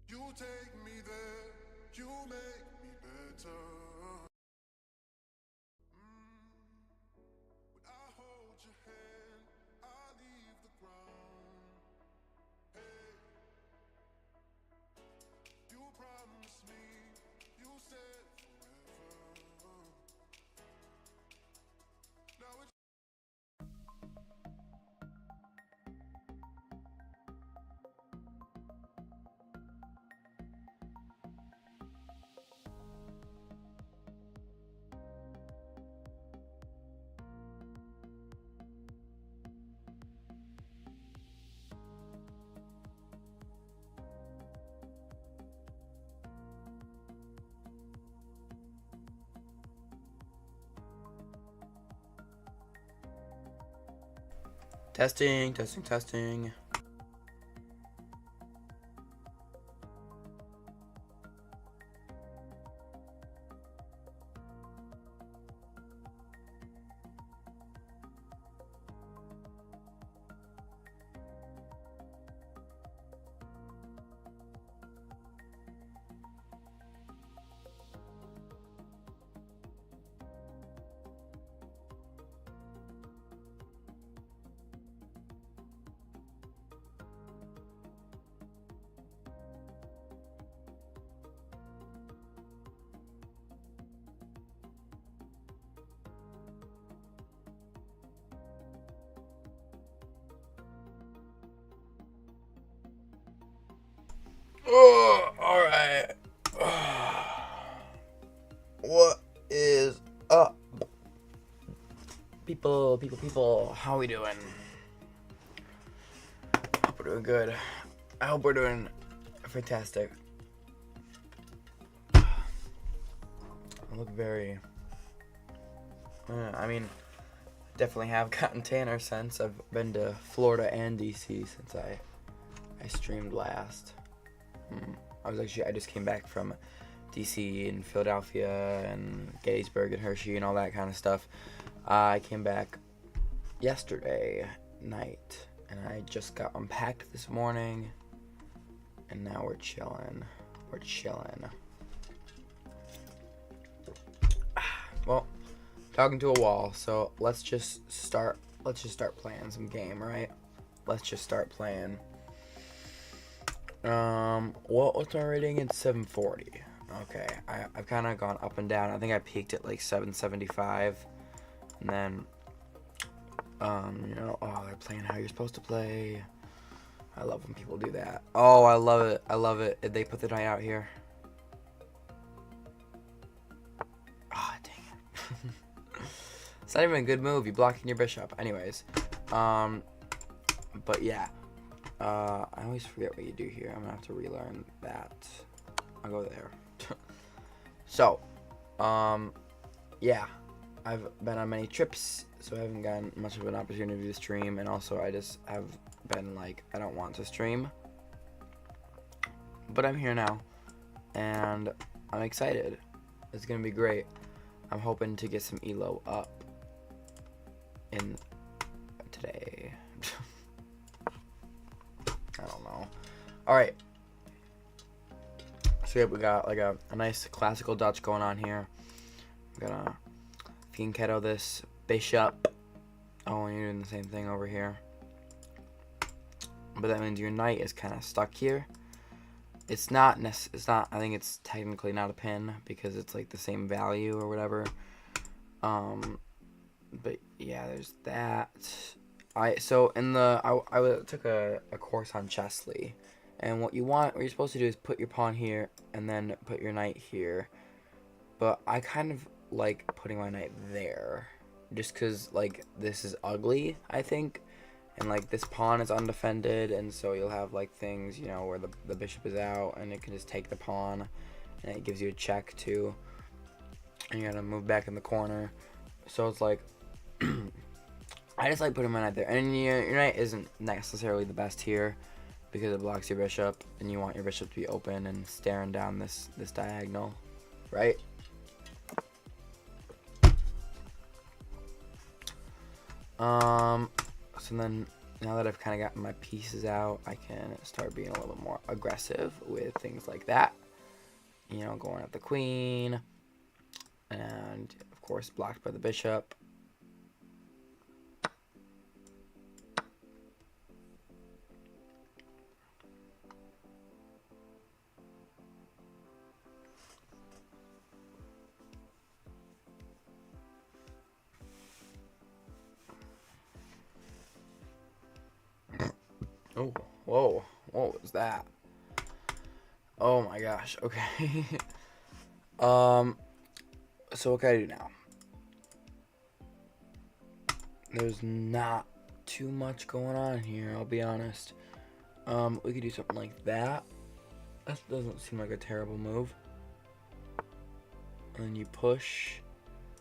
You take me there, you make me better. When I hold your hand, I leave the ground. Hey, you promised me, you said forever. Now it's Testing, testing, testing. Oh, all right. What is up, people? How we doing? Hope we're doing good. I hope we're doing fantastic. I look very. I mean, definitely have gotten tanner since I've been to Florida and DC since I streamed last. I just came back from DC and Philadelphia and Gettysburg and Hershey and all that kind of stuff. I came back yesterday night and I just got unpacked this morning and now we're chilling. Well, talking to a wall, so let's just start playing some game, right? Let's just start playing. What's my rating? It's 740. Okay, I've kind of gone up and down. I think I peaked at like 775, and then, they're playing how you're supposed to play. I love when people do that. Oh, I love it. Did they put the knight out here? Ah, oh, dang it. It's not even a good move. You're blocking your bishop. Anyways, but yeah. I always forget what you do here. I'm gonna have to relearn that. I'll go there. So, yeah. I've been on many trips, so I haven't gotten much of an opportunity to stream, and also I just have been like, I don't want to stream. But I'm here now, and I'm excited. It's gonna be great. I'm hoping to get some elo up in today. I don't know. Alright. So yeah, we got like a nice classical Dutch going on here. We're gonna fianchetto this bishop. Oh, and you're doing the same thing over here. But that means your knight is kind of stuck here. It's not, I think it's technically not a pin because it's like the same value or whatever. But yeah, there's that. I took a course on Chessly, and what you're supposed to do is put your pawn here and then put your knight here. But I kind of like putting my knight there, just cause like this is ugly, I think, and like this pawn is undefended, and so you'll have like things, where the bishop is out, and it can just take the pawn, and it gives you a check too, and you gotta move back in the corner. So it's like. I just like putting my knight there. And your knight isn't necessarily the best here because it blocks your bishop, and you want your bishop to be open and staring down this diagonal, right? So then now that I've kind of gotten my pieces out, I can start being a little bit more aggressive with things like that. You know, going at the queen, and of course blocked by the bishop. Oh, whoa, what was that? Oh my gosh, okay. So what can I do now? There's not too much going on here, I'll be honest. We could do something like that. That doesn't seem like a terrible move. And then you push.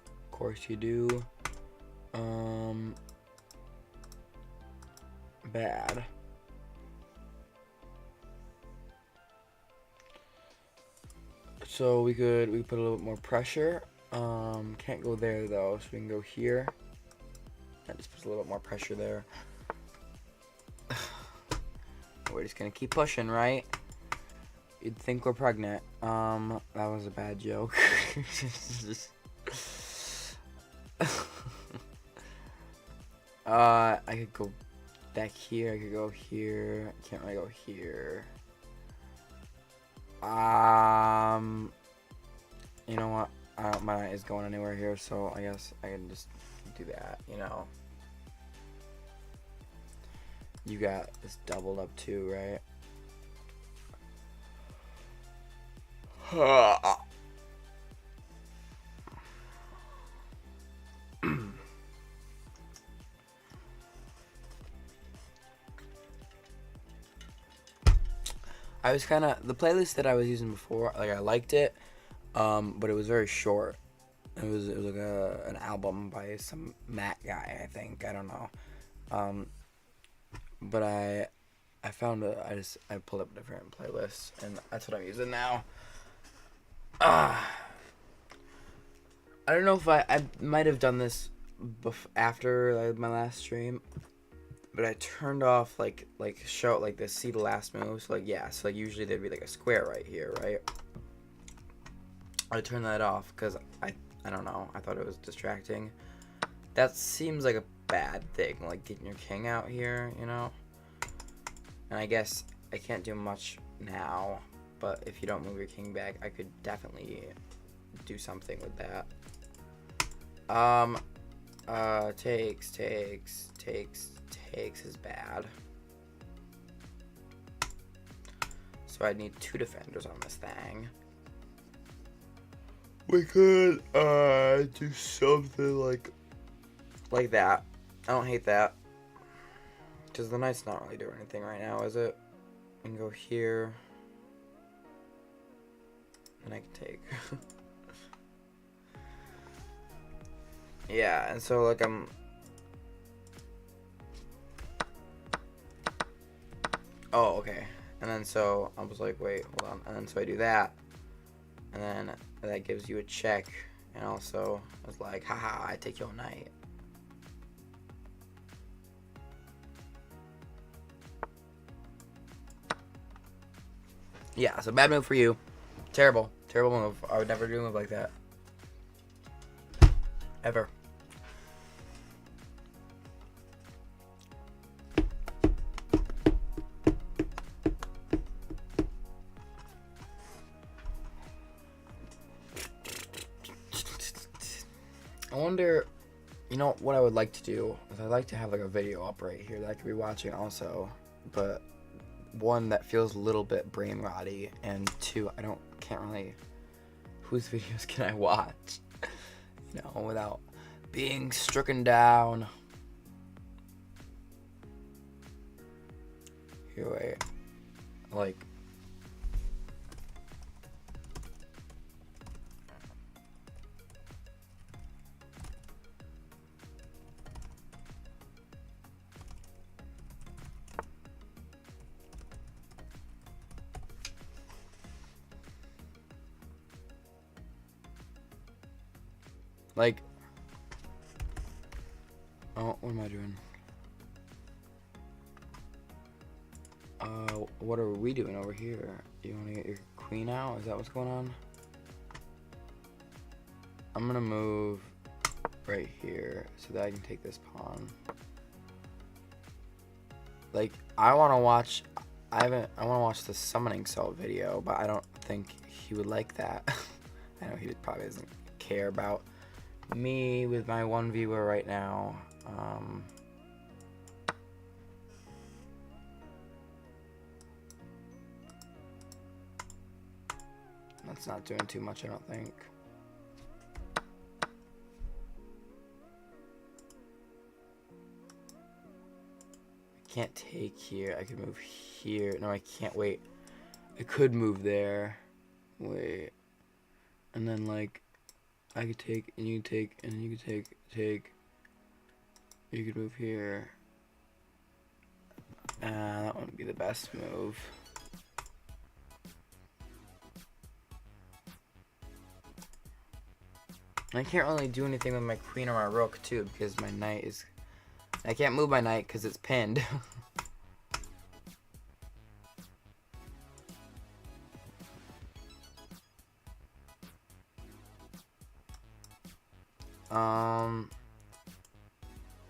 Of course you do. Bad. So we could put a little bit more pressure. Can't go there though, so we can go here. That just puts a little bit more pressure there. We're just gonna keep pushing, right? You'd think we're pregnant. That was a bad joke. I could go back here. I could go here. Can't really go here. You know what? My knight is going anywhere here, so I guess I can just do that, you know. You got this doubled up too, right? I was kind of, the playlist that I was using before, like I liked it, but it was very short. It was like an album by some Matt guy, I think. I don't know. But I found I pulled up different playlists, and that's what I'm using now. I don't know if I might have done this after my last stream, but I turned off like show like the see the last move. So so usually there'd be like a square right here, right? I turned that off because I don't know. I thought it was distracting. That seems like a bad thing, like getting your king out here, you know? And I guess I can't do much now, but if you don't move your king back, I could definitely do something with that. Takes is bad. So I need 2 defenders on this thing. We could do something like that. I don't hate that. Because the knight's not really doing anything right now, is it? I can go here. And I can take. Yeah, and so like I'm... Oh, okay. And then so I was like, wait, hold on. And then so I do that. And then that gives you a check. And also, I was like, haha, I take your knight. Yeah, so bad move for you. Terrible. Terrible move. I would never do a move like that. Ever. I wonder, you know, what I would like to do is I'd like to have like a video up right here that I could be watching also, but one that feels a little bit brain rotty, and 2, can't really, whose videos can I watch, you know, without being stricken down. Here, wait, like, oh, what am I doing? we doing over here? You want to get your queen out? Is that what's going on? I'm gonna move right here so that I can take this pawn. Like, I want to watch the summoning salt video, but I don't think he would like that. I know he probably doesn't care about me with my one viewer right now. That's not doing too much, I don't think. Can't take here. I could move here. No, I can't. Wait. I could move there. Wait. And then, like, I could take, and you could take, and you could take. You could move here. That wouldn't be the best move. I can't really do anything with my queen or my rook, too, because my knight is... I can't move my knight because it's pinned.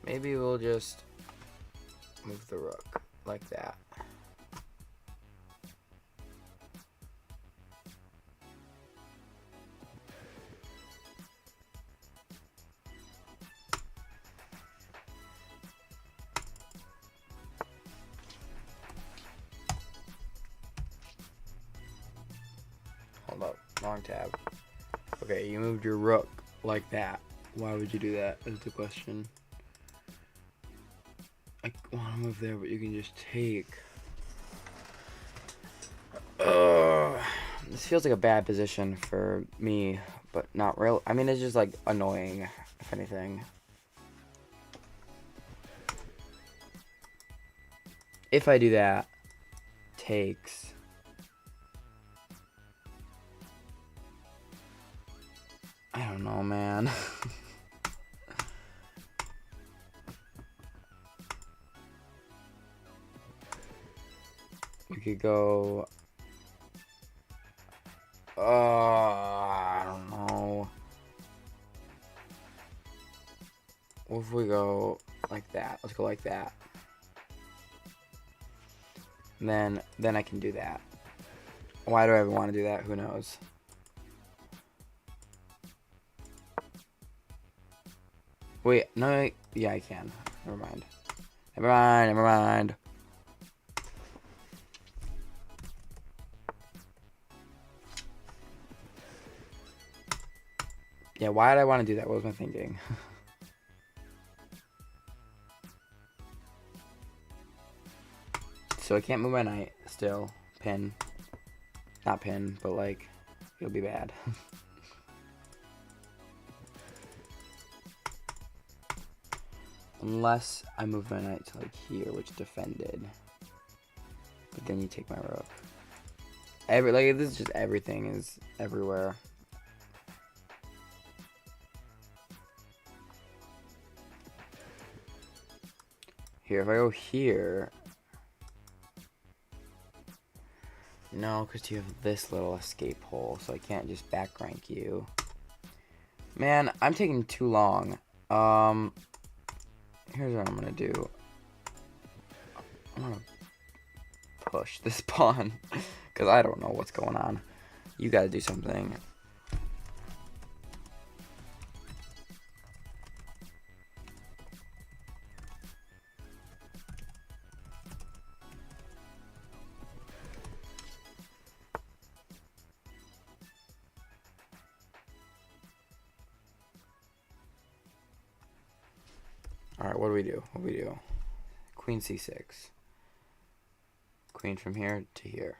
Maybe we'll just move the rook like that. Hold up, wrong tab. Okay, you moved your rook like that. Why would you do that? Is the question. I want to move there, but you can just take. This feels like a bad position for me, but not real. I mean, it's just like annoying, if anything. If I do that, takes. I don't know, man. We could go. I don't know. What if we go like that? Let's go like that. And then I can do that. Why do I ever want to do that? Who knows? Wait, no, yeah, I can. Never mind. Never mind, never mind. Yeah, why did I want to do that? What was my thinking? So I can't move my knight still. Pin. Not pin, but like, it'll be bad. Unless I move my knight to like here, which defended. But then you take my rook. Like, this is just everything is everywhere. Here, if I go here... No, because you have this little escape hole, so I can't just back rank you. Man, I'm taking too long. Here's what I'm gonna do. I'm gonna push this pawn, because I don't know what's going on. You gotta do something. Alright, what do we do? What do we do? Queen c6. Queen from here to here.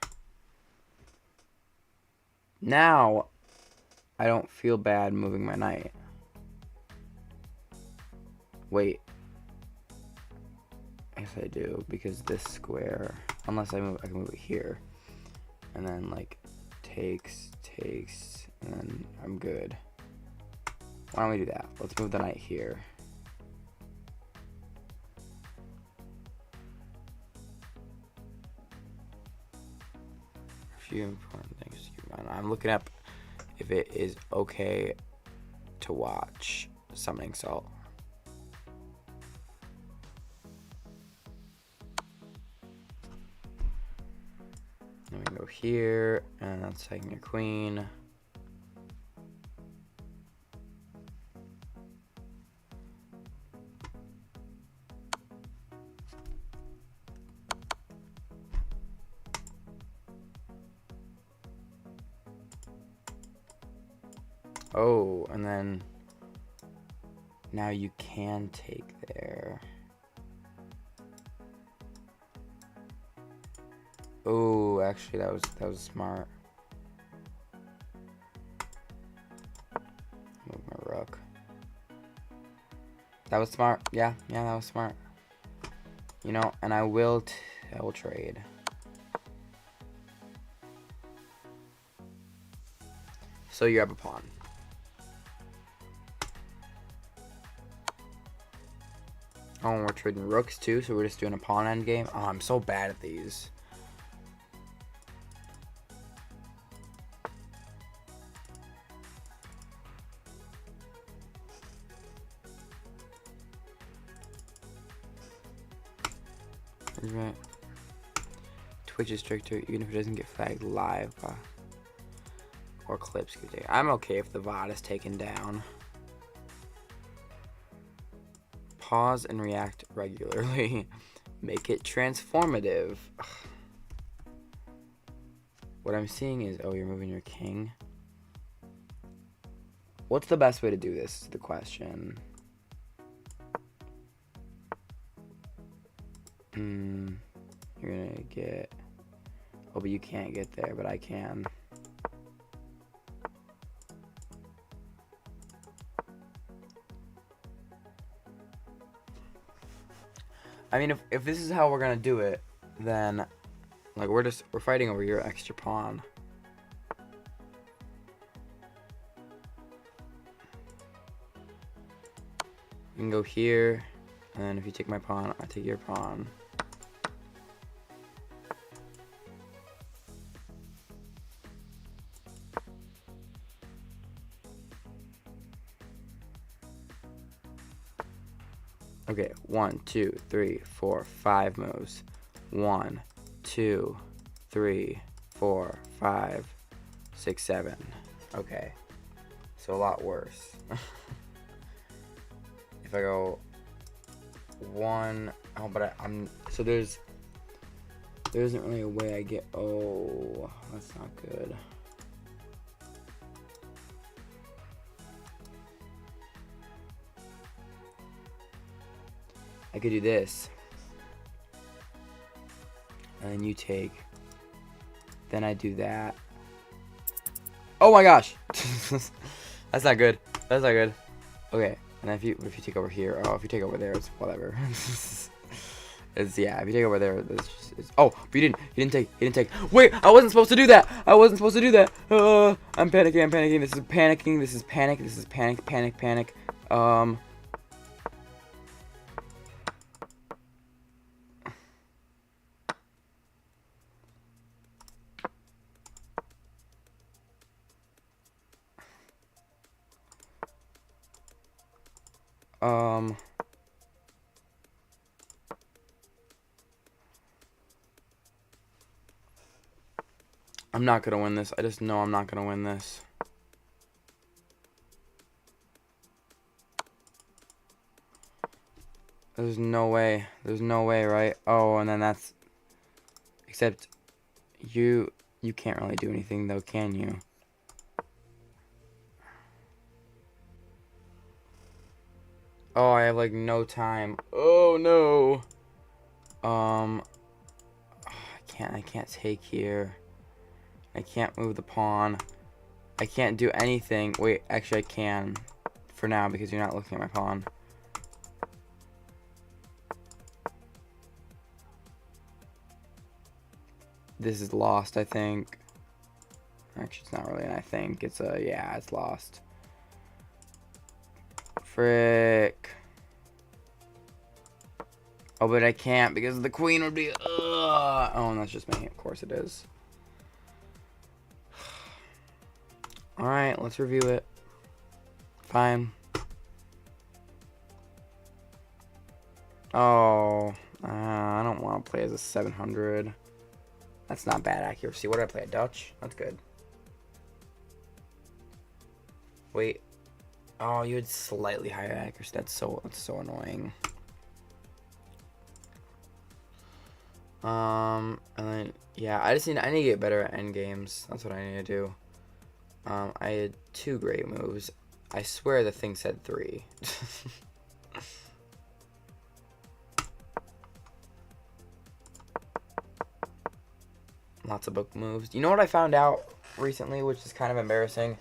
Now, I don't feel bad moving my knight. Wait. Yes, I do, because this square, unless I move, I can move it here. And then, like, takes, and then I'm good. Why don't we do that? Let's move the knight here. few important things to keep in mind. I'm looking up if it is okay to watch Summoning Salt. Then we can go here, and that's taking your queen. Oh, and then now you can take there. Oh, actually that was smart. Move my rook. That was smart. Yeah, that was smart. You know, and I will trade. So you have a pawn. Oh, and we're trading rooks too, so we're just doing a pawn endgame. Oh, I'm so bad at these. Right. Twitch is stricter, even if it doesn't get flagged live. Or clips could take. I'm okay if the VOD is taken down. Pause and react regularly. Make it transformative. Ugh. What I'm seeing is, oh, you're moving your king. What's the best way to do this is the question. You're gonna get... Oh, but you can't get there, but I can. I mean, if this is how we're gonna do it, then like we're fighting over your extra pawn. You can go here, and then if you take my pawn, I take your pawn. Okay, 1, 2, 3, 4, 5 moves. 1, 2, 3, 4, 5, 6, 7. Okay, so a lot worse. If I go 1, oh, but I'm so there isn't really a way I get. Oh, that's not good. I could do this, and then you take, then I do that. Oh my gosh. That's not good. That's not good. Okay, and if you take over here, oh, if you take over there, it's whatever. It's, yeah, if you take over there, it's, oh, but you didn't take. Wait, I wasn't supposed to do that. I'm panicking. This is panic. I'm not gonna win this. I just know I'm not gonna win this. There's no way, right? Oh, and then that's... Except, you can't really do anything, though, can you? Oh, I have, like, no time. Oh, no! I can't take here. I can't move the pawn. I can't do anything. Wait, actually, I can. For now, because you're not looking at my pawn. This is lost, I think. Actually, it's not really an I think. It's a, yeah, it's lost. Frick. Oh, but I can't because the queen would be, oh, and that's just me. Of course it is. Alright, let's review it. Fine. Oh, I don't want to play as a 700. That's not bad accuracy. What did I play? A Dutch? That's good. Wait. Oh, you had slightly higher accuracy. That's so annoying. And then yeah, I need to get better at end games. That's what I need to do. I had 2 great moves. I swear the thing said 3. Lots of book moves. You know what I found out recently, which is kind of embarrassing?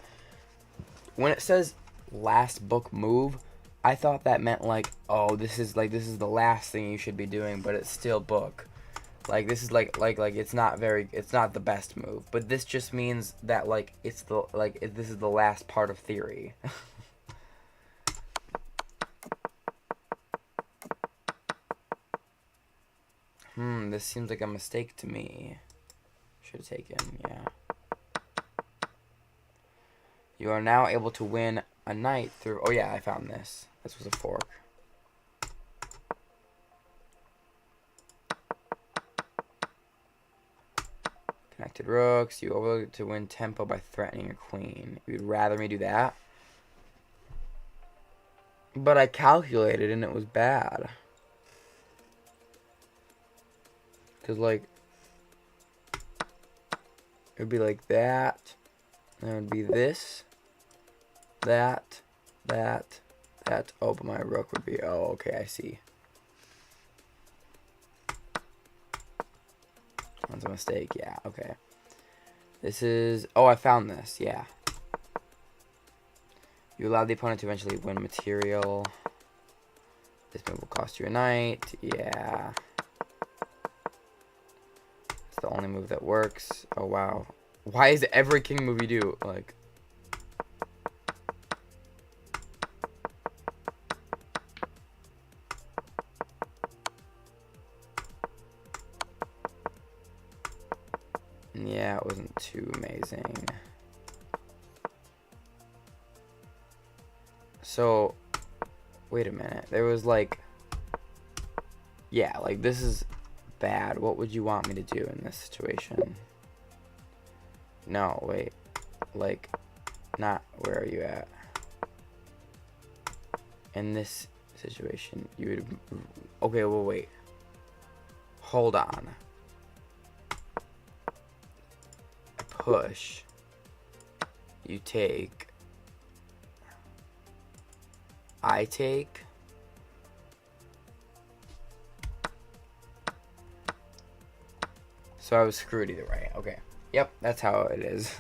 When it says last book move, I thought that meant like, oh, this is the last thing you should be doing, but it's still book. Like this is like it's not the best move, but this just means that like this is the last part of theory. This seems like a mistake to me. Should have taken, yeah. You are now able to win a knight through, oh yeah, I found this. This was a fork. Connected rooks. You are able to win tempo by threatening your queen. You'd rather me do that? But I calculated and it was bad. Because, like, it would be like that. And it would be this. That. That. That. Oh, but my rook would be, oh, okay, I see. That's a mistake, yeah, okay. This is, oh, I found this, yeah. You allow the opponent to eventually win material. This move will cost you a knight, yeah. It's the only move that works. Oh, wow. Why is every king move you do, like... Yeah, it wasn't too amazing. So, wait a minute. There was like... Yeah, like this is bad. What would you want me to do in this situation? No, wait. Like, not where are you at? In this situation, you would... Okay, well, wait. Hold on. Push. You take. I take. So I was screwed either way. Okay. Yep, that's how it is.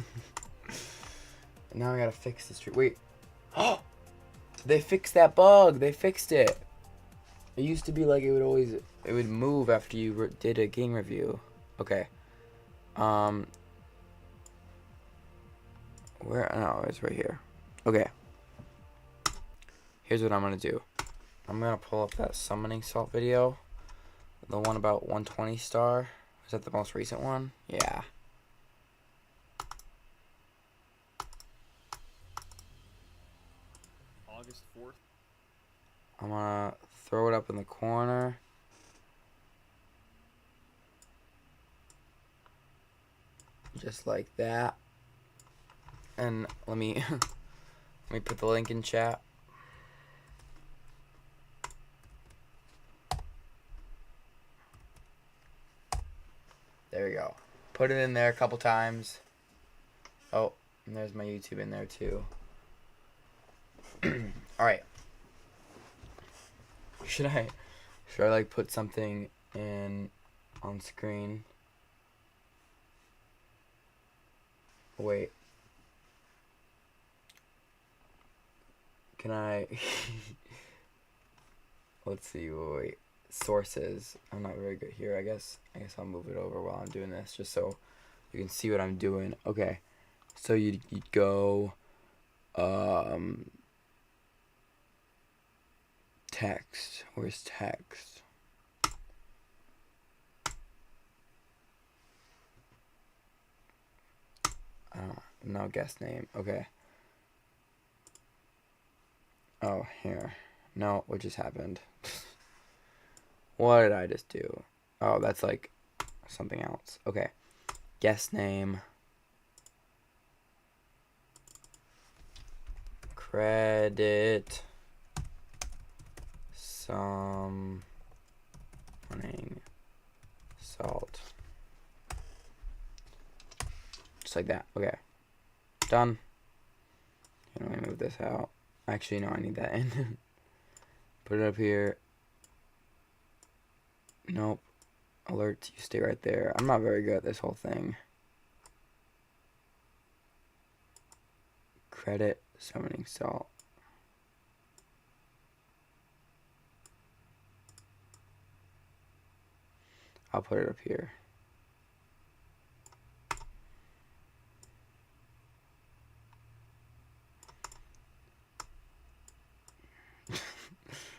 Now I gotta fix this tree. Wait. Oh! They fixed that bug. They fixed it. It used to be like it would move after you did a game review. Okay. Where? No, it's right here. Okay. Here's what I'm gonna do. I'm gonna pull up that summoning salt video. The one about 120 star. Is that the most recent one? Yeah. August 4th. I'm gonna throw it up in the corner. Just like that. And let me put the link in chat. There we go. Put it in there a couple times. Oh, and there's my YouTube in there too. Alright. Should I like put something in on screen? Wait. Can I let's see, wait. Sources. I'm not very good here, I guess I'll move it over while I'm doing this just so you can see what I'm doing. Okay. So you'd go text. Where's text? No, guest name. Okay. Oh, here. No, what just happened? What did I just do? Oh, that's like something else. Okay. Guest name. Credit. Summoning salt. Just like that. Okay. Done. Let me move this out. Actually, no, I need that in. Put it up here. Nope. Alert, you stay right there. I'm not very good at this whole thing. Credit summoning salt. I'll put it up here.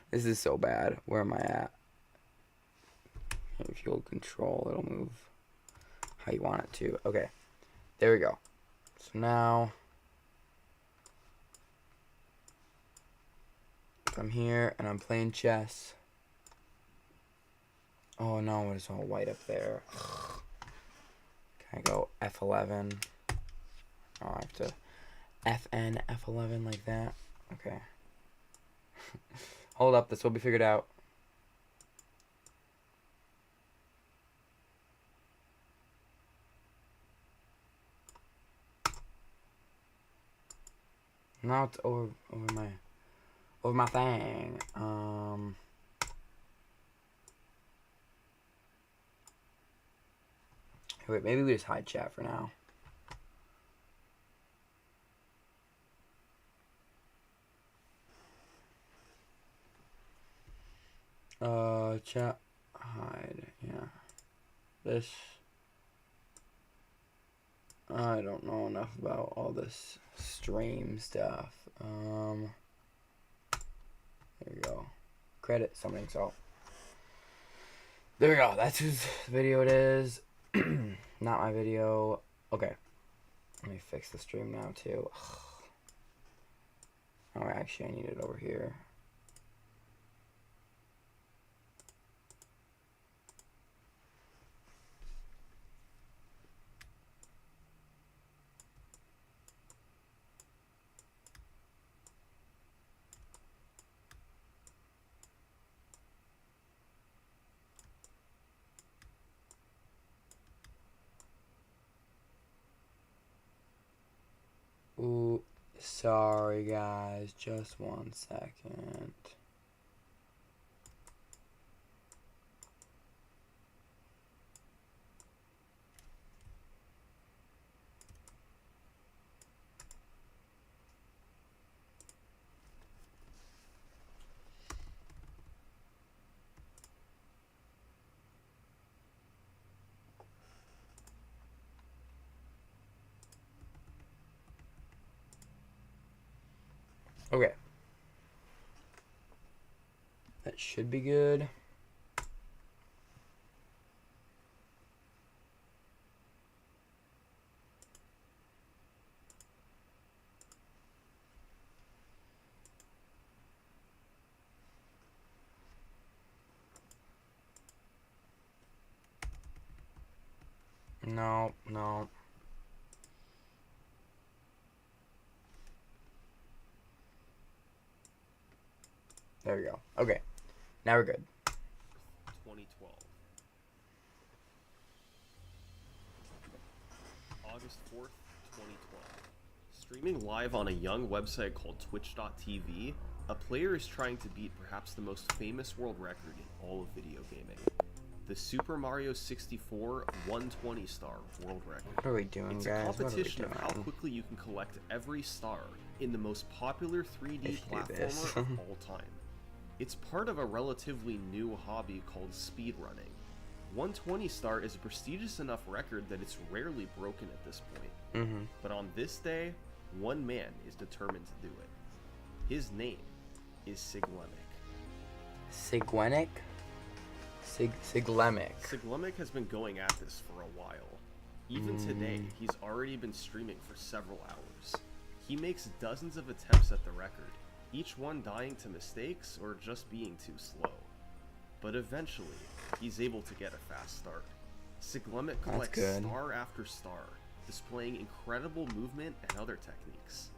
This is so bad. Where am I at? If you'll control, it'll move how you want it to. Okay. There we go. So now if I'm here and I'm playing chess. Oh no, it's all white up there. Can I go F11? Oh, I have to FN F11 like that. Okay. Hold up, this will be figured out. Now it's over my thing. Wait, maybe we just hide chat for now. Chat hide. Yeah. This. I don't know enough about all this stream stuff. There we go. Credit summoning salt. There we go. That's whose video it is. Not my video. Okay. Let me fix the stream now too. Oh, actually, I need it over here. Ooh, sorry guys, just 1 second. Okay. That should be good. No, no. There we go. Okay. Now we're good. 2012. August 4th, 2012. Streaming live on a young website called Twitch.tv, a player is trying to beat perhaps the most famous world record in all of video gaming. The Super Mario 64 120 star world record. What are we doing, It's guys? a What are we competition of how doing? quickly you can collect every star in the most popular 3D Let's do this. platformer of all time. It's part of a relatively new hobby called speedrunning. 120 star is a prestigious enough record that it's rarely broken at this point. But on this day, one man is determined to do it. His name is Siglemic. Siglemic? Siglemic. Siglemic has been going at this for a while. Even today, he's already been streaming for several hours. He makes dozens of attempts at the record, each one dying to mistakes or just being too slow. But eventually, he's able to get a fast start. Siglemit collects star after star, displaying incredible movement and other techniques.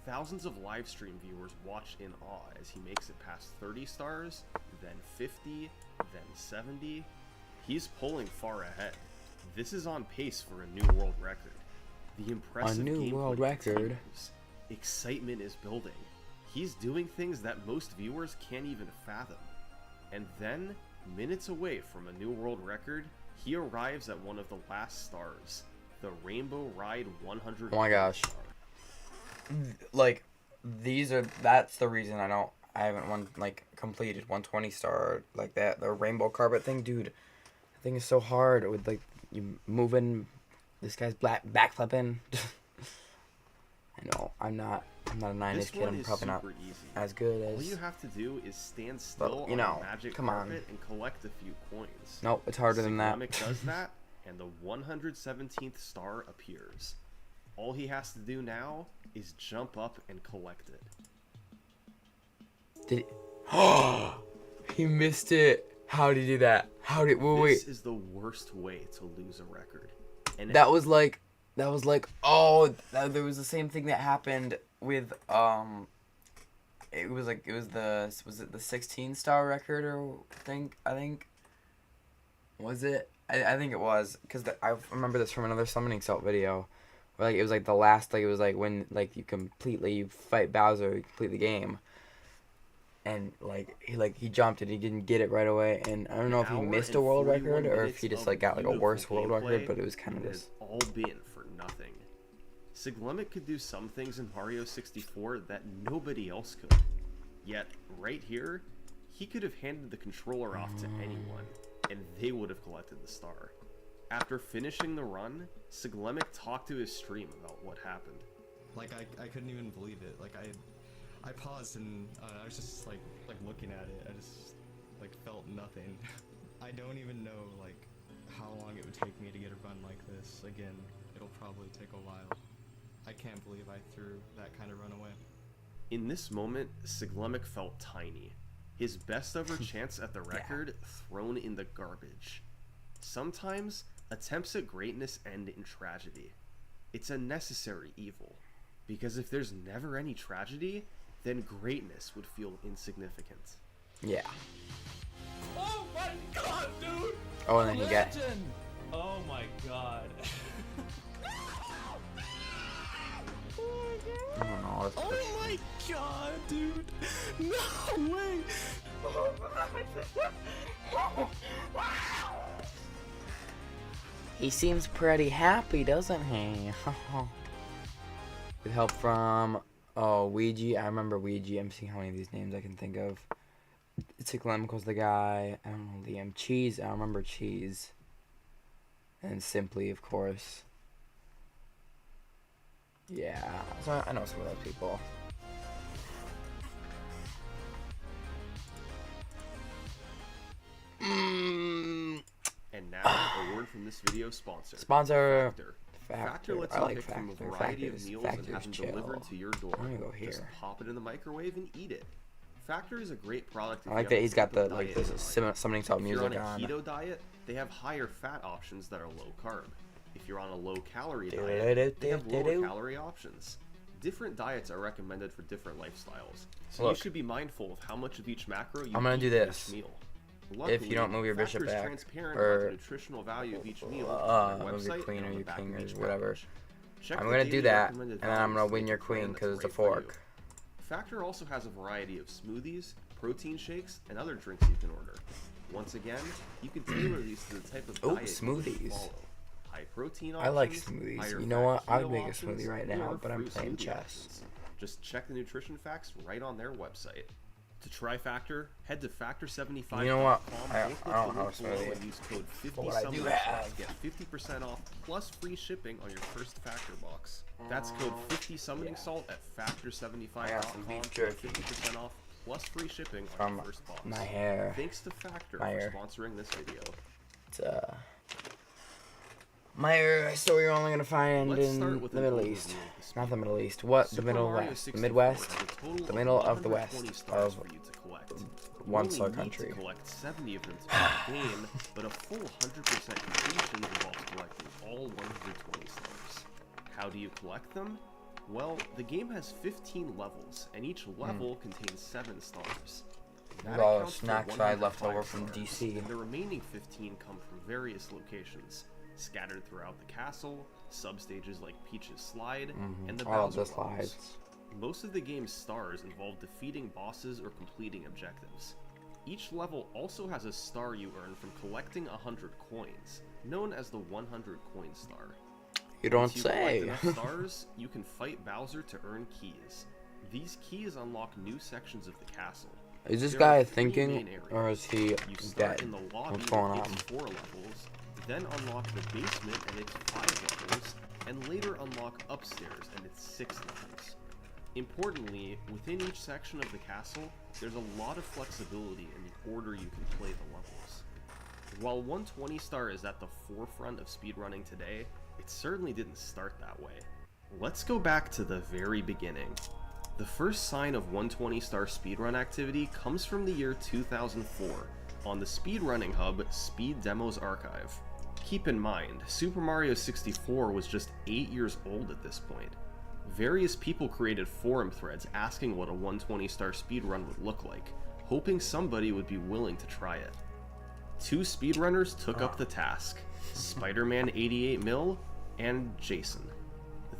Thousands of livestream viewers watch in awe as he makes it past 30 stars, then 50, then 70. He's pulling far ahead. This is on pace for a new world record. The impressive gameplay continues. Excitement is building. He's doing things that most viewers can't even fathom. And then, minutes away from a new world record, he arrives at one of the last stars, the Rainbow Ride 100. Oh my gosh. Like, that's the reason I haven't completed 120 star like that. The rainbow carpet thing, dude. The thing is so hard with like you moving. This guy's backflipping. I know. I'm not a 9-ish kid. I'm probably not easy. as good as. All you have to do is stand still on a magic carpet and collect a few coins. Nope, it's harder than that. Siglemit does that, and the 117th star appears. All he has to do now is jump up and collect it. Did he missed it. How did he do that? Wait. This is the worst way to lose a record. And there was the same thing that happened with was it the 16 star record or I think was it? I think it was, because I remember this from another Summoning Salt video. Where, it was the last, it was when you fight Bowser, you complete the game, and he jumped and he didn't get it right away, and I don't know if he missed a world record or if he just got a worse world record, but it was kind of just all been for nothing. Siglemit could do some things in Mario 64 that nobody else could. Yet right here, he could have handed the controller off to anyone, and they would have collected the star. After finishing the run, Siglemit talked to his stream about what happened. I couldn't even believe it. I paused and I was just looking at it. I just felt nothing. I don't even know how long it would take me to get a run like this. Again, it'll probably take a while. I can't believe I threw that kind of run away. In this moment, Siglemit felt tiny. His best ever chance at the record thrown in the garbage. Sometimes, attempts at greatness end in tragedy. It's a necessary evil, because if there's never any tragedy, then greatness would feel insignificant. Yeah. Oh my god, dude! Oh, and then you get... Oh my god. Oh my god, dude! No way! He seems pretty happy, doesn't he? With help from Ouija. I remember Ouija. I'm seeing how many of these names I can think of. Siglemical's the guy. I don't know, Liam. Cheese. I remember Cheese. And Simply, of course. Yeah, so I know some of those people. And now, a word from this video's sponsor. Factor lets you pick from a variety of meals and have them delivered to your door. I'm gonna go here. Just pop it in the microwave and eat it. Factor is a great product. I like that he's got the Summoning Salt music on. If you're on a keto diet, they have higher fat options that are low carb. If you're on a low calorie diet, they have lower calorie options. Different diets are recommended for different lifestyles, so you should be mindful of how much of each macro you eat in each meal. Luckily, if you don't move your bishop back, transparent about the nutritional value of each meal on their move your website queen or and your king or each whatever. Check I'm the gonna do daily that, recommended and then I'm gonna values win to your make a plan queen that's because it's a right for you. fork. Factor also has a variety of smoothies, protein shakes, and other drinks you can order. Once again, you can tailor these to the type of diet smoothies. you follow. High protein options, I like smoothies. higher You know what? fat I would keto make a options, smoothie right now, or but I'm fruit playing smoothie chess. options. Just check the nutrition facts right on their website. To try Factor, head to Factor75.com. You know what? I don't know how to smoothie. And use code What I do have. to get 50% off plus free shipping on your first Factor box. That's code 50 summoning salt at Factor75.com for 50% off plus free shipping on your first box. My hair. Thanks to Factor for sponsoring this video. It's My story you're only gonna find Let's in start with the an Middle overview East. of the Not the speedrun. Middle East. What? The Super Middle Mario West. The 64 Midwest. has a total The of middle of the 120 West. stars Of for you to collect. You one only star need country. to collect 70 of them to beat the game, but a full 100% completion involves collecting all 120 stars. How do you collect them? Well, the game has 15 levels, and each level contains 7 stars. That all the accounts for snacks I left 105 over from stars, DC. and the remaining 15 come from various locations, scattered throughout the castle, substages like Peach's Slide, and the All of Bowser the levels. slides. Most of the game's stars involve defeating bosses or completing objectives. Each level also has a star you earn from collecting 100 coins, known as the 100 coin star. You don't Once you collect say. enough stars, you can fight Bowser to earn keys. These keys unlock new sections of the castle. Is this There guy are 3 thinking, main areas. or is he You start dead? in the lobby What's going with on? its 4 levels, then unlock the basement and its 5 levels, and later unlock upstairs and its 6 levels. Importantly, within each section of the castle, there's a lot of flexibility in the order you can play the levels. While 120 star is at the forefront of speedrunning today, it certainly didn't start that way. Let's go back to the very beginning. The first sign of 120 star speedrun activity comes from the year 2004 on the speedrunning hub Speed Demos Archive. Keep in mind, Super Mario 64 was just 8 years old at this point. Various people created forum threads asking what a 120 star speedrun would look like, hoping somebody would be willing to try it. 2 speedrunners took up the task, Spider-Man 88mil and Jason.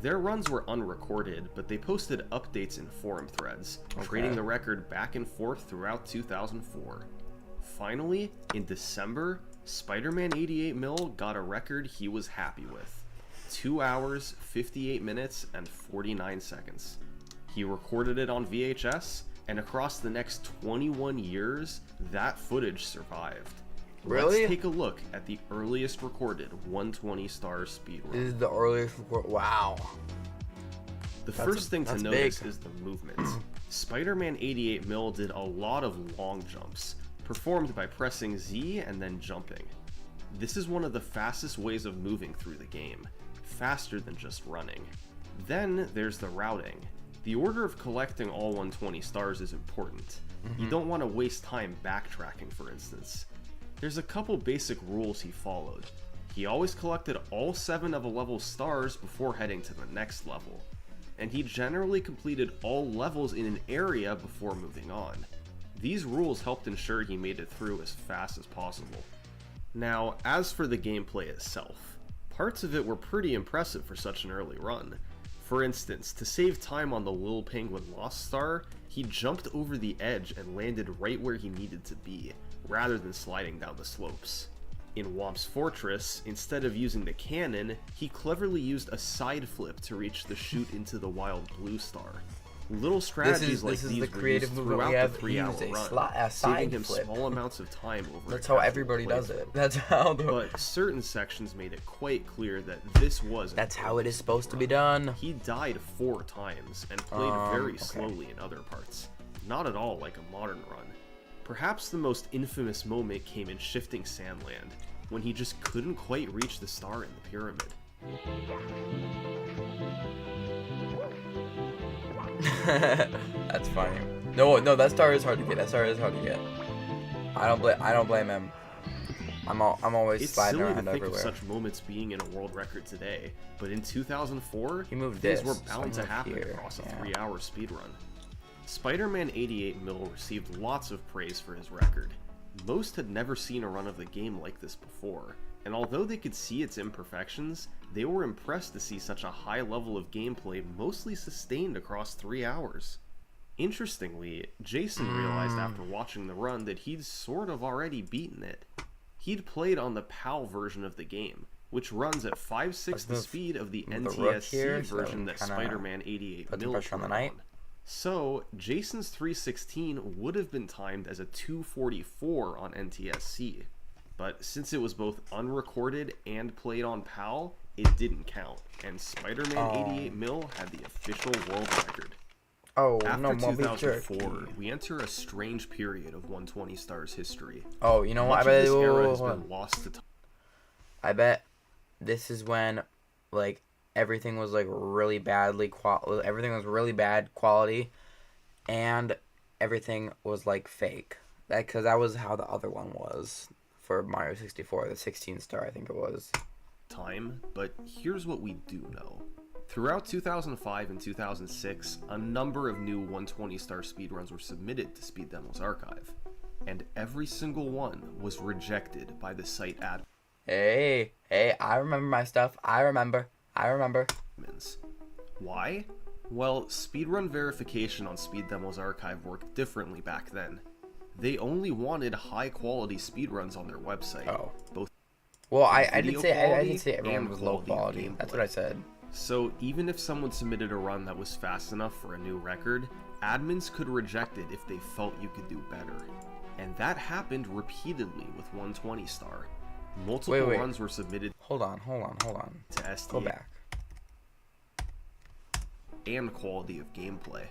Their runs were unrecorded, but they posted updates in forum threads, trading the record back and forth throughout 2004. Finally, in December, Spider-Man 88mil got a record he was happy with. 2 hours, 58 minutes, and 49 seconds. He recorded it on VHS, and across the next 21 years, that footage survived. Really? Let's take a look at the earliest recorded 120 star speedrun. This is the earliest record. Wow. The first thing to that's notice big. is the movement. Spider-Man 88mil did a lot of long jumps, performed by pressing Z and then jumping. This is one of the fastest ways of moving through the game, faster than just running. Then there's the routing. The order of collecting all 120 stars is important. You don't want to waste time backtracking, for instance. There's a couple basic rules he followed. He always collected all 7 of a level's stars before heading to the next level, and he generally completed all levels in an area before moving on. These rules helped ensure he made it through as fast as possible. Now, as for the gameplay itself, parts of it were pretty impressive for such an early run. For instance, to save time on the Lil Penguin Lost Star, he jumped over the edge and landed right where he needed to be, rather than sliding down the slopes. In Womp's Fortress, instead of using the cannon, he cleverly used a side flip to reach the chute into the Wild Blue Star. Little strategies like this is these the were creative used movement throughout we have. the He 3-hour used a run, saving side him flip. small amounts of time over That's a how casual everybody does playthrough. it. That's how the. But certain sections made it quite clear that this was That's how it is supposed to be done. He died 4 times and played very okay. slowly in other parts. Not at all like a modern run. Perhaps the most infamous moment came in Shifting Sandland, when he just couldn't quite reach the star in the pyramid. That's funny. No, that star is hard to get. That star is hard to get. I don't blame him. I'm always It's sliding silly to around think everywhere. of such moments being in a world record today, but in 2004, He moved things this, were so bound he to moved happen here, across a yeah. 3-hour speedrun. Spider-Man 88mil received lots of praise for his record. Most had never seen a run of the game like this before, and although they could see its imperfections, they were impressed to see such a high level of gameplay mostly sustained across 3 hours. Interestingly, Jason realized after watching the run that he'd sort of already beaten it. He'd played on the PAL version of the game, which runs at 5/6 the speed of the move the rook NTSC here, so version that kinda Spider-Man 88 put the mil pressure on the ran knight. on. So, Jason's 316 would have been timed as a 244 on NTSC, but since it was both unrecorded and played on PAL, it didn't count, and Spider-Man 88mil had the official world record. Oh After no, more beef 2004, jerky. we enter a strange period of 120 Stars history. Oh, you know what? Much of this era has been lost to time. I bet this is when, like, everything was, like, really badly everything was really bad quality, and everything was, like, fake. Because that was how the other one was for Mario 64, the 16 star, I think it was. Time, but here's what we do know. Throughout 2005 and 2006, a number of new 120-star speedruns were submitted to Speed Demo's archive, and every single one was rejected by the site Hey, I remember my stuff. I remember. admins. Why? Well, speedrun verification on Speed Demo's archive worked differently back then. They only wanted high-quality speedruns on their website. Oh. Both Well, I didn't video say quality everyone and was low quality of quality. That's what gameplay. I said. So even if someone submitted a run that was fast enough for a new record, admins could reject it if they felt you could do better. And that happened repeatedly with 120-star. Multiple Wait. runs were submitted Hold on. to SDA Go back. and quality of gameplay.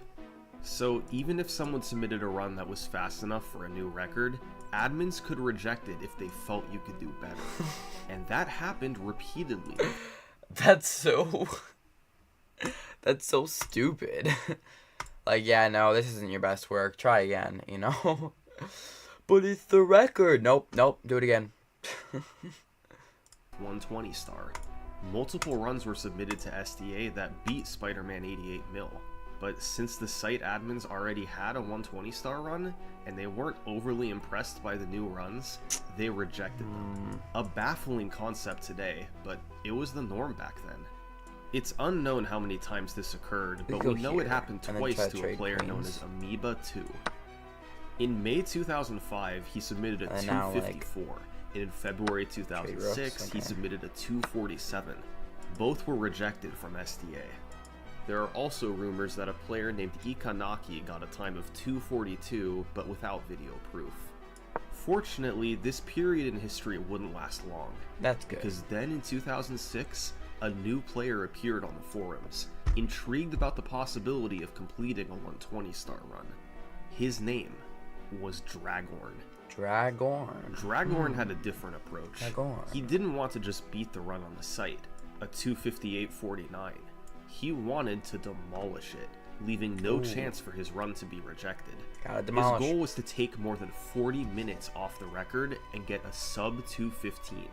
So even if someone submitted a run that was fast enough for a new record, admins could reject it if they felt you could do better. And that happened repeatedly. That's so stupid. Like, yeah, no, this isn't your best work. Try again, you know? But it's the record. Nope, do it again. 120-star. Multiple runs were submitted to SDA that beat Spider-Man 88 mil, but since the site admins already had a 120-star run, and they weren't overly impressed by the new runs, they rejected them. A baffling concept today, but it was the norm back then. It's unknown how many times this occurred, but go we know here, it happened and then twice try to to a trade player known queens. as Amoeba 2. In May 2005, he submitted a And then now, like, 254, and in February 2006, he okay. submitted a 247. Both were rejected from SDA. There are also rumors that a player named Ikanaki got a time of 242, but without video proof. Fortunately, this period in history wouldn't last long, That's good. because then in 2006, a new player appeared on the forums, intrigued about the possibility of completing a 120-star run. His name was Dragorn. Dragorn had a different approach. Dragorn. He didn't want to just beat the run on the site, a 258.49. He wanted to demolish it, leaving no chance for his run to be rejected. Gotta His demolish. goal was to take more than 40 minutes off the record and get a sub 215.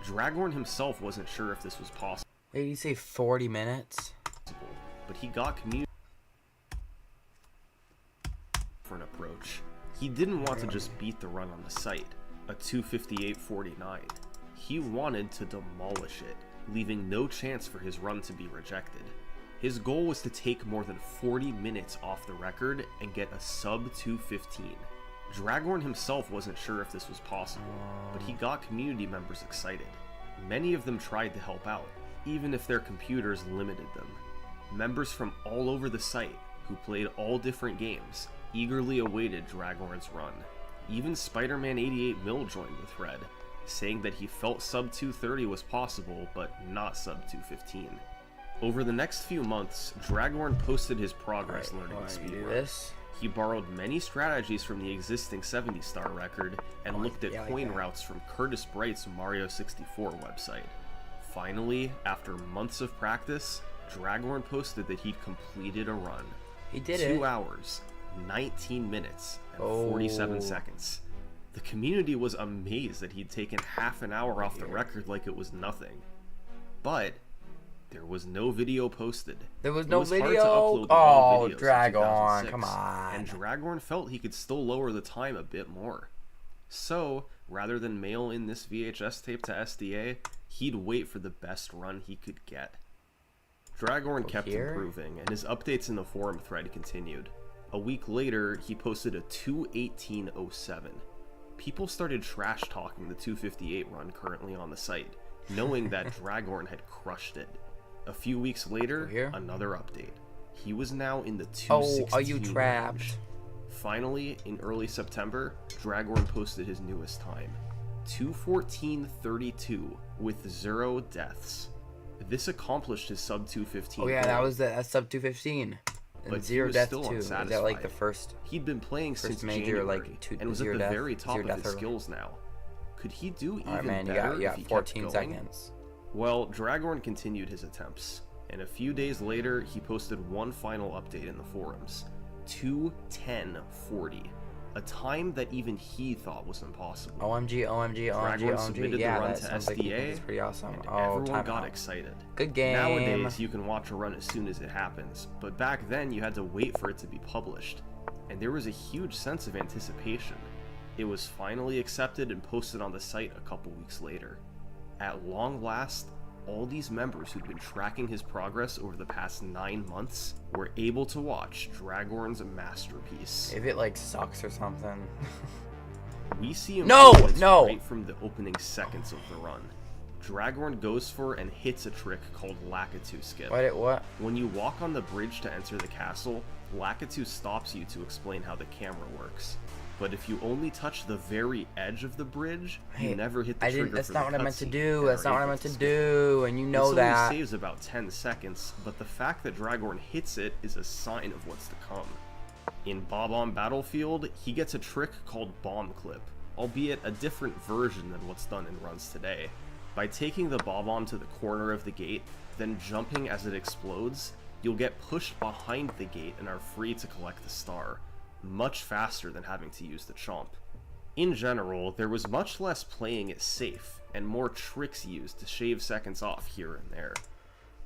Dragorn himself wasn't sure if this was possible, Wait, you say 40 minutes? but he got community for an approach. He didn't want to just beat the run on the site, a 258.49. He wanted to demolish it, leaving no chance for his run to be rejected. His goal was to take more than 40 minutes off the record and get a sub 215. Dragorn himself wasn't sure if this was possible, but he got community members excited. Many of them tried to help out, even if their computers limited them. Members from all over the site, who played all different games, eagerly awaited Dragorn's run. Even Spider-Man 88 Mil joined the thread, saying that he felt sub 230 was possible, but not sub 215. Over the next few months, Dragorn posted his progress learning the speedrun. this? He borrowed many strategies from the existing 70-star record and looked at yeah, like coin that. routes from Curtis Bright's Mario 64 website. Finally, after months of practice, Dragorn posted that he'd completed a run. He did 2 it. hours, 19 minutes, and Oh. 47 seconds. The community was amazed that he'd taken half an hour off the record like it was nothing. But there was no video posted. There was It no hard to video? upload the Oh, raw videos in Dragorn, 2006, come on. And Dragorn felt he could still lower the time a bit more. So, rather than mail in this VHS tape to SDA, he'd wait for the best run he could get. Dragorn kept here? improving, and his updates in the forum thread continued. A week later, he posted a 2:18:07. People started trash talking the 258 run currently on the site, knowing that Dragorn had crushed it. A few weeks later, Here? another update. He was now in the Oh, 216 are you trapped? range. Finally, in early September, Dragorn posted his newest time, 2:14:32, with 0 deaths. This accomplished his sub 215. Oh yeah, goal, that's sub 215. And But he 0 was death still too. Is that like unsatisfied. the first? He'd been playing First since major, January, like, two- and was at zero the death- very top zero of death his or- skills now. Could he do even Alright, man, you better got if he 14 kept going? seconds. Well, Dragorn continued his attempts, and a few days later, he posted one final update in the forums, 2:10:40, a time that even he thought was impossible. OMG, OMG, OMG, Dragorn OMG. submitted Yeah, the run that to sounds like he thinks SDA, it's pretty awesome. and Oh, everyone got timeout. excited. Good game. Nowadays, you can watch a run as soon as it happens, but back then you had to wait for it to be published, and there was a huge sense of anticipation. It was finally accepted and posted on the site a couple weeks later. At long last, all these members who'd been tracking his progress over the past 9 months were able to watch Dragorn's masterpiece. If it like sucks or something. We see No, improvements no. right from the opening seconds of the run. Dragorn goes for and hits a trick called Lakitu Skip. What? When you walk on the bridge to enter the castle, Lakitu stops you to explain how the camera works. But if you only touch the very edge of the bridge, you Hey, never hit the I trigger didn't. That's for not the what I meant to cutscene do. and That's are not what I able meant to skip. do, and you know This that. only saves about 10 seconds, but the fact that Dragorn hits it is a sign of what's to come. In Bob-omb Battlefield, he gets a trick called Bomb Clip, albeit a different version than what's done in runs today. By taking the Bob-omb to the corner of the gate, then jumping as it explodes, you'll get pushed behind the gate and are free to collect the star, much faster than having to use the chomp. In general, there was much less playing it safe, and more tricks used to shave seconds off here and there.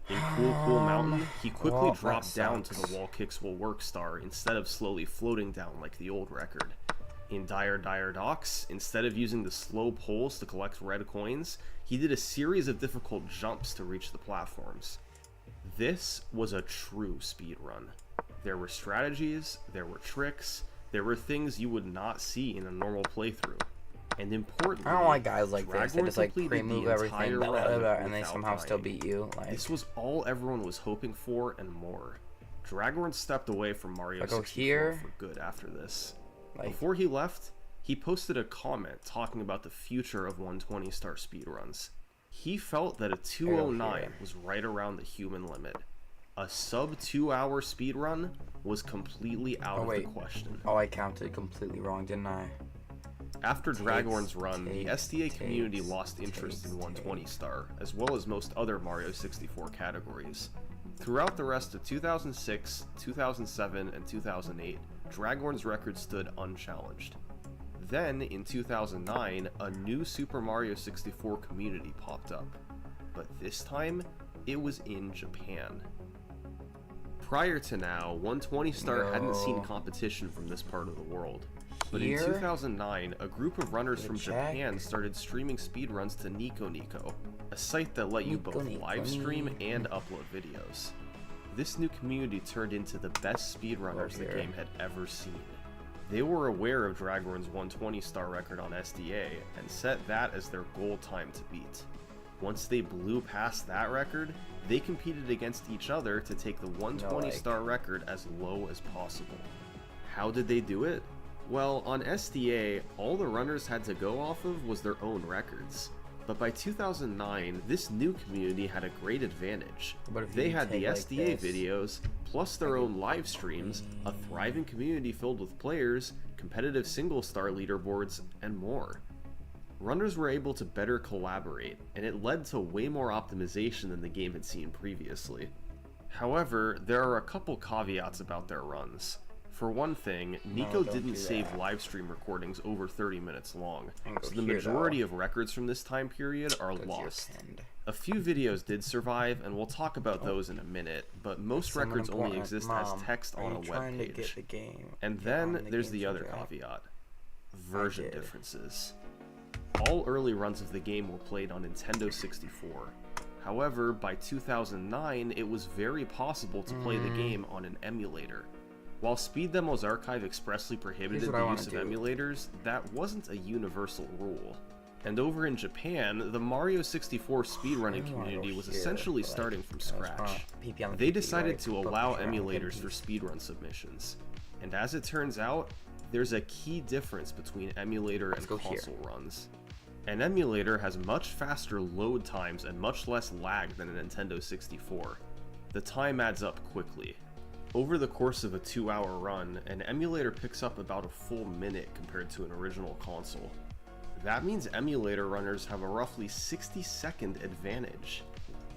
In Cool Cool Mountain, he quickly well, that dropped down to sucks. the wall kicks will work star instead of slowly floating down like the old record. In Dire Docks, instead of using the slow poles to collect red coins, he did a series of difficult jumps to reach the platforms. This was a true speedrun. There were strategies, there were tricks, there were things you would not see in a normal playthrough. And importantly, I don't like guys like this. They Dragorn just like completed pre-move the everything, entire blah, blah, run blah, and they without somehow still dying. beat you. Like, This was all everyone was hoping for and more. Dragorn stepped away from Mario Like, oh, 64 here? for good after this. Like- Before he left, he posted a comment talking about the future of 120-star speedruns. He felt that a 209 here. was right around the human limit. A sub 2-hour speedrun was completely out Oh, of wait. the question. oh, I counted completely wrong, didn't I? After Dragorn's run, the takes, SDA community takes, lost interest in takes, 120-star, as well as most other Mario 64 categories. Throughout the rest of 2006, 2007, and 2008, Dragorn's record stood unchallenged. Then, in 2009, a new Super Mario 64 community popped up, but this time, it was in Japan. Prior to now, 120-star hadn't seen No. competition from this part of the world. But Here? in 2009, a group of runners from check. Japan started streaming speedruns to Nico Nico, a site that let you Nico both Nico. live stream and upload videos. This new community turned into the best speedrunners the here. game had ever seen. They were aware of Dragorn's 120-star record on SDA and set that as their goal time to beat. Once they blew past that record, they competed against each other to take the 120-star record as low as possible. How did they do it? Well, on SDA, all the runners had to go off of was their own records. But by 2009, this new community had a great advantage. But if They you had the take, like, SDA this, videos, plus their own live streams, a thriving community filled with players, competitive single-star leaderboards, and more. Runners were able to better collaborate, and it led to way more optimization than the game had seen previously. However, there are a couple caveats about their runs. For one thing, Nico don't didn't do save that. live stream recordings over 30 minutes long, And go so the here, majority though. of records from this time period are Go to your lost. pinned. A few videos did survive, and we'll talk about those in a minute, but most Someone records only important. exist Mom, as text are on you a trying to web get page. the game? And Get on then the there's game the for other that. caveat. Version did. differences. All early runs of the game were played on Nintendo 64. However, by 2009, it was very possible to play the game on an emulator. While Speed Demo's archive expressly prohibited what I the wanna use of do. emulators, that wasn't a universal rule. And over in Japan, the Mario 64 speedrunning I wanna community go was here, essentially but, like, starting from I just wanna scratch. PP on the They PP, decided right? to Book allow around emulators PP. for speedrun submissions. And as it turns out, there's a key difference between emulator and go here. console runs. An emulator has much faster load times and much less lag than a Nintendo 64. The time adds up quickly. Over the course of a 2-hour run, an emulator picks up about a full minute compared to an original console. That means emulator runners have a roughly 60-second advantage.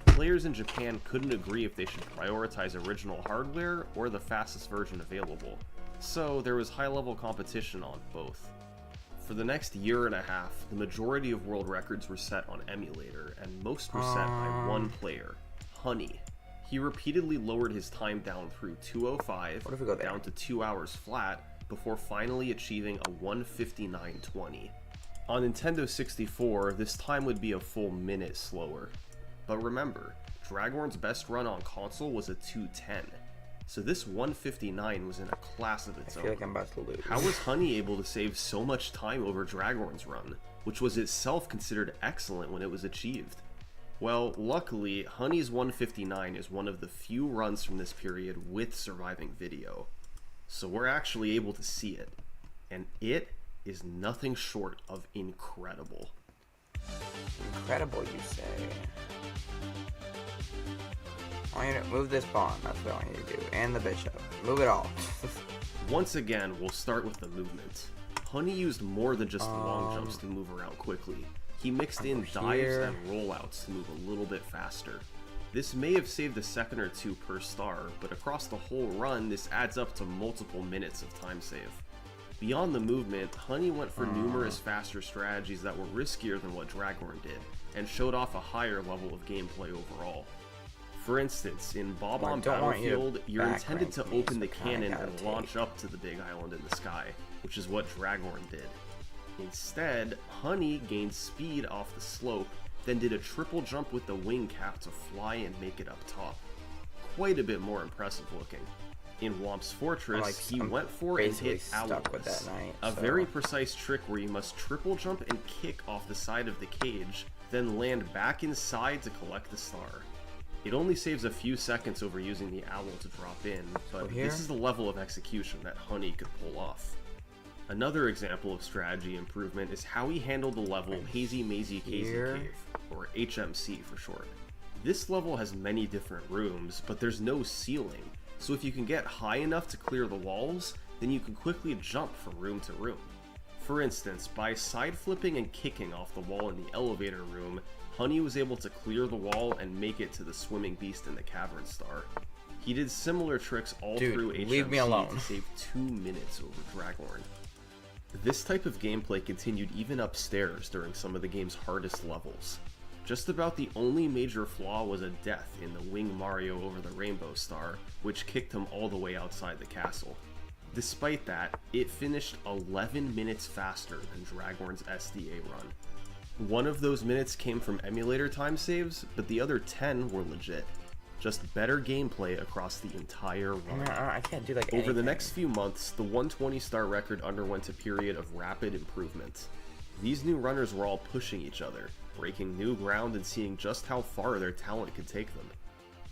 Players in Japan couldn't agree if they should prioritize original hardware or the fastest version available, so there was high-level competition on both. For the next year and a half, the majority of world records were set on emulator, and most were set by one player, Honey. He repeatedly lowered his time down through 2:05 What if we go there? down to 2 hours flat before finally achieving a 1:59.20. On Nintendo 64, this time would be a full minute slower. But remember, Dragorn's best run on console was a 2:10, so this 1:59 was in a class of its I own. feel like I'm about to lose. How was Honey able to save so much time over Dragorn's run, which was itself considered excellent when it was achieved? Well, luckily, Honey's 1:59 is one of the few runs from this period with surviving video, so we're actually able to see it, and it is nothing short of incredible. Incredible, you say? I want you to move this pawn. That's what I want you to do. And the bishop. Move it all. Once again, we'll start with the movement. Honey used more than just long jumps to move around quickly. He mixed in dives here. and rollouts to move a little bit faster. This may have saved a second or two per star, but across the whole run, this adds up to multiple minutes of time save. Beyond the movement, Honey went for numerous faster strategies that were riskier than what Dragorn did, and showed off a higher level of gameplay overall. For instance, in Bob Well, I on don't want you to Battlefield, you're intended to backrank me, open so the kinda cannon gotta and take- launch up to the big island in the sky, which is what Dragorn did. Instead, Honey gained speed off the slope, then did a triple jump with the wing cap to fly and make it up top. Quite a bit more impressive looking. In Womp's Fortress, he I'm went for and basically hit stuck with Alois, that knight, a so- very precise trick where you must triple jump and kick off the side of the cage, then land back inside to collect the star. It only saves a few seconds over using the owl to drop in, but here? this is the level of execution that Honey could pull off. Another example of strategy improvement is how he handled the level Hazy Mazy Casey Here? Cave, or HMC for short. This level has many different rooms, but there's no ceiling, so if you can get high enough to clear the walls, then you can quickly jump from room to room. For instance, by side flipping and kicking off the wall in the elevator room, Honey was able to clear the wall and make it to the swimming beast in the cavern star. He did similar tricks all Dude, through HMC leave me alone. to save 2 minutes over Dragorn. This type of gameplay continued even upstairs during some of the game's hardest levels. Just about the only major flaw was a death in the Wing Mario over the Rainbow Star, which kicked him all the way outside the castle. Despite that, it finished 11 minutes faster than Dragorn's SDA run. One of those minutes came from emulator time saves, but the other 10 were legit. Just better gameplay across the entire run. I can't do like Over the anything. next few months, the 120 star record underwent a period of rapid improvement. These new runners were all pushing each other, breaking new ground and seeing just how far their talent could take them.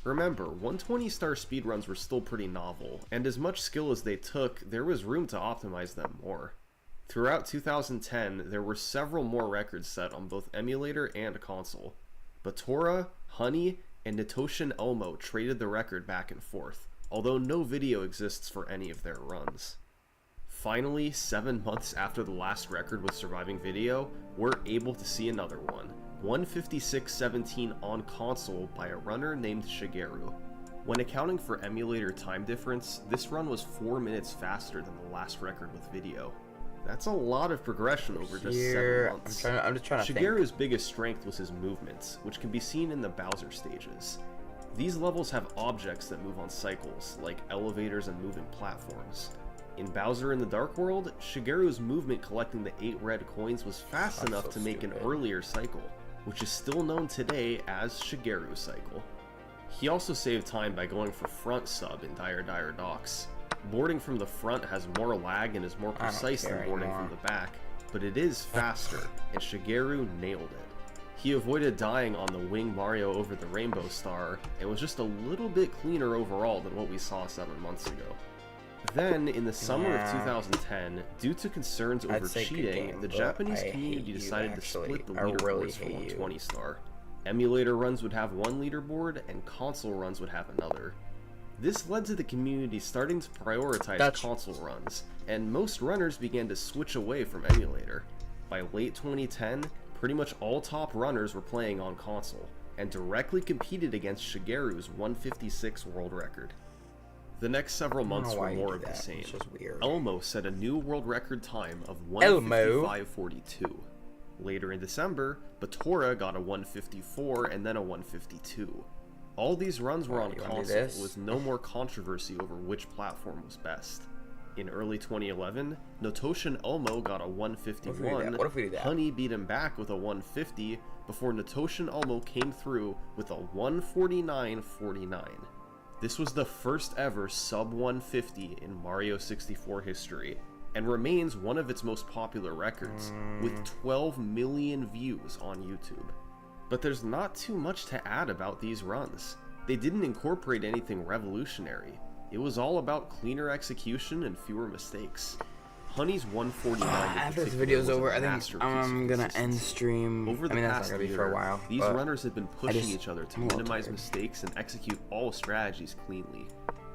Remember, 120 star speedruns were still pretty novel, and as much skill as they took, there was room to optimize them more. Throughout 2010, there were several more records set on both emulator and console. Batora, Honey, and Nitoshin Elmo traded the record back and forth, although no video exists for any of their runs. Finally, 7 months after the last record with surviving video, we're able to see another one, 156.17 on console by a runner named Shigeru. When accounting for emulator time difference, this run was 4 minutes faster than the last record with video. That's a lot of progression over just 7 months. I'm just trying to think. Shigeru's biggest strength was his movement, which can be seen in the Bowser stages. These levels have objects that move on cycles, like elevators and moving platforms. In Bowser in the Dark World, Shigeru's movement collecting the 8 red coins was fast That's enough so to make an stupid. earlier cycle, which is still known today as Shigeru Cycle. He also saved time by going for front sub in Dire Dire Docks. Boarding from the front has more lag and is more I don't precise than care boarding anymore. from the back, but it is faster, and Shigeru nailed it. He avoided dying on the Wing Mario over the Rainbow Star, and was just a little bit cleaner overall than what we saw 7 months ago. Then, in the summer of Yeah. 2010, due to concerns over I'd say good cheating, game, the but Japanese I hate community you, decided to actually. split the I really leaderboards for hate you. 120 star. Emulator runs would have one leaderboard, and console runs would have another. This led to the community starting to prioritize That's- console runs, and most runners began to switch away from emulator. By late 2010, pretty much all top runners were playing on console, and directly competed against Shigeru's 156 world record. The next several months were more of the same. It's just weird. Elmo set a new world record time of 155.42. Later in December, Batora got a 154 and then a 152. All these runs were on console, with no more controversy over which platform was best. In early 2011, Notoshin Elmo got a 151, What if we do that? Honey beat him back with a 150, before Notoshin Elmo came through with a 149.49. This was the first ever sub 150 in Mario 64 history, and remains one of its most popular records, with 12 million views on YouTube. But there's not too much to add about these runs. They didn't incorporate anything revolutionary. It was all about cleaner execution and fewer mistakes. Honey's 149 after this video's over, I think I'm gonna end stream. Over the I mean, that's past not gonna be year, for a while. these but runners have been pushing each other to I'm a little minimize tired. mistakes and execute all strategies cleanly.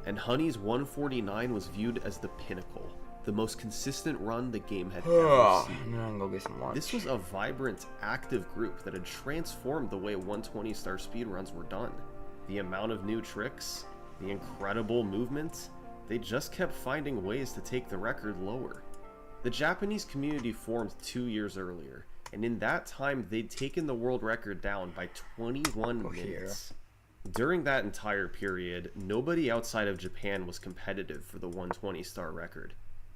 And Honey's 149 was viewed as the pinnacle, the most consistent run the game had ever seen. I'm gonna go get some lunch. This was a vibrant, active group that had transformed the way 120-star speedruns were done. The amount of new tricks, the incredible movement, they just kept finding ways to take the record lower. The Japanese community formed 2 years earlier, and in that time they'd taken the world record down by 21 minutes. During that entire period, nobody outside of Japan was competitive for the 120-star record.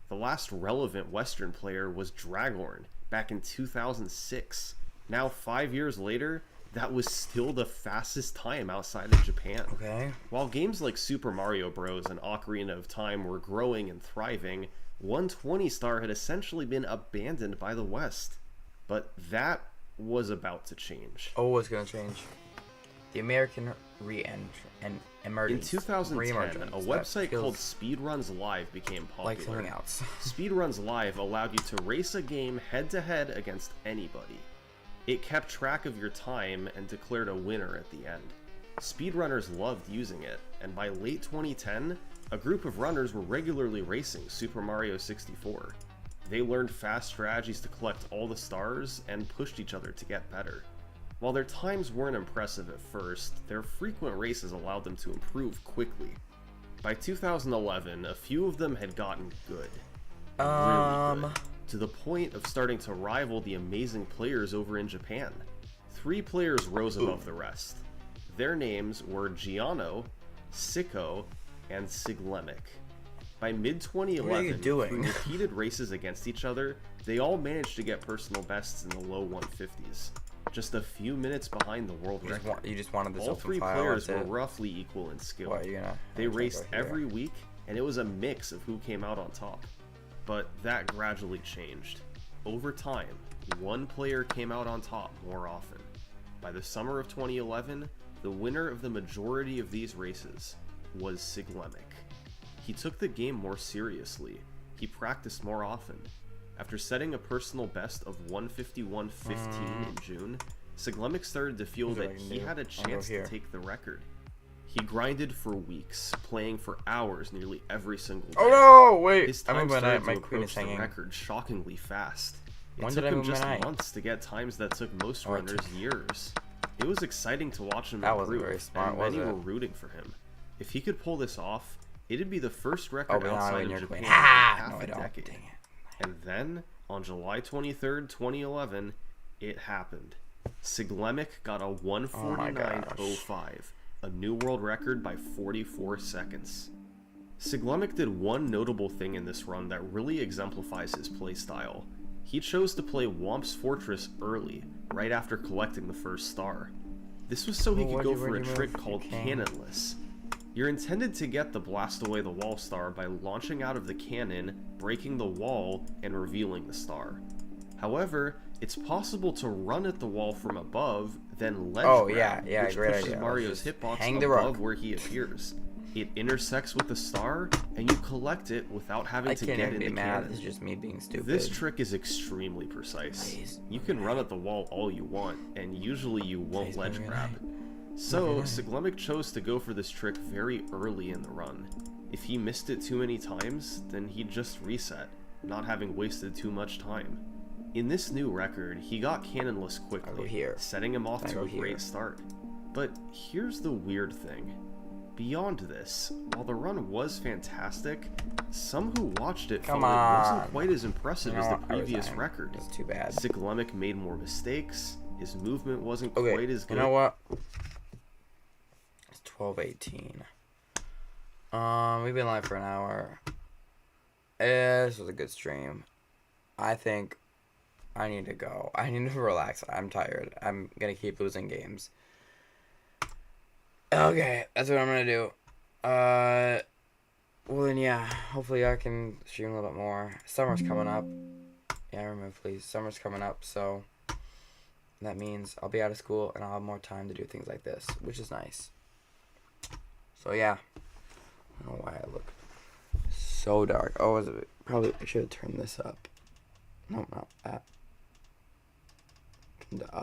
The last relevant Western player was Dragorn back in 2006. Now 5 years later, that was still the fastest time outside of Japan. Okay. While games like Super Mario Bros. And Ocarina of Time were growing and thriving, 120-star had essentially been abandoned by the West. But that was about to change. Oh, what's gonna change? The American emergence. In 2010, Re-emergence. a That website called feels Speedruns Live became popular. like something else. Speedruns Live allowed you to race a game head-to-head against anybody. It kept track of your time and declared a winner at the end. Speedrunners loved using it, and by late 2010, a group of runners were regularly racing Super Mario 64. They learned fast strategies to collect all the stars and pushed each other to get better. While their times weren't impressive at first, their frequent races allowed them to improve quickly. By 2011, a few of them had gotten good. Really good. To the point of starting to rival the amazing players over in Japan. 3 players rose above the rest. Their names were Giano, Sicko, and Siglemic. By mid-2011, What are you doing? through repeated races against each other, they all managed to get personal bests in the low 150s, just a few minutes behind the world record. You just wanted this All open 3 file. players that's were it. roughly equal in skill. What, you're gonna? They I'm gonna raced go here. every week, and it was a mix of who came out on top. But that gradually changed. Over time, one player came out on top more often. By the summer of 2011, the winner of the majority of these races was Siglemic. He took the game more seriously. He practiced more often. After setting a personal best of 151.15 in June, Siglemic started to feel that he had a chance to take the record. He grinded for weeks, playing for hours nearly every single day. Oh no! Wait, His I time moved my started night. My to queen is approach the hanging. record shockingly fast. It When took did I him move my just night? months to get times that took most Oh, it runners years. It was exciting to watch him That wasn't improve, very smart, and was many it? were rooting for him. If he could pull this off, it'd be the first Oh, record but now I'm outside in of your Japan queen. in Ah! half No, I a don't. decade. Dang it. And then, on July 23rd, 2011, it happened. Siglemic got a 149.05, a new world record by 44 seconds. Siglemic did one notable thing in this run that really exemplifies his playstyle. He chose to play Womp's Fortress early, right after collecting the first star. This was so he could go for a trick called Cannonless. You're intended to get the Blast Away the Wall star by launching out of the cannon, breaking the wall, and revealing the star. However, it's possible to run at the wall from above, then ledge grab, which great pushes idea. Mario's Just hitbox hang the above rock. where he appears. It intersects with the star, and you collect it without having I to can't get even in be the mad. cannon. It's just me being stupid. This trick is extremely precise. Please. You can run at the wall all you want, and usually you won't Please, ledge maybe grab. So, Siglemic chose to go for this trick very early in the run. If he missed it too many times, then he'd just reset, not having wasted too much time. In this new record, he got cannonless I'll go quickly, here. setting him off I'll to go a here. great start. But here's the weird thing. Beyond this, while the run was fantastic, some who watched it Come felt it wasn't on. quite as impressive You know as the what? I previous resign. record. That's too bad. Siglemic made more mistakes, his movement wasn't Okay, quite as good. you know what? It's 12:18. We've been live for an hour. This was a good stream. I think I need to go. I need to relax. I'm tired. I'm gonna keep losing games. Okay, that's what I'm gonna do. Well then, yeah. Hopefully I can stream a little bit more. Summer's coming up. Yeah, remove please. Summer's coming up, so that means I'll be out of school and I'll have more time to do things like this, which is nice. So yeah. I don't know why I look so dark. Oh, is it? Probably I should have turned this up. No, not that. Turned it up.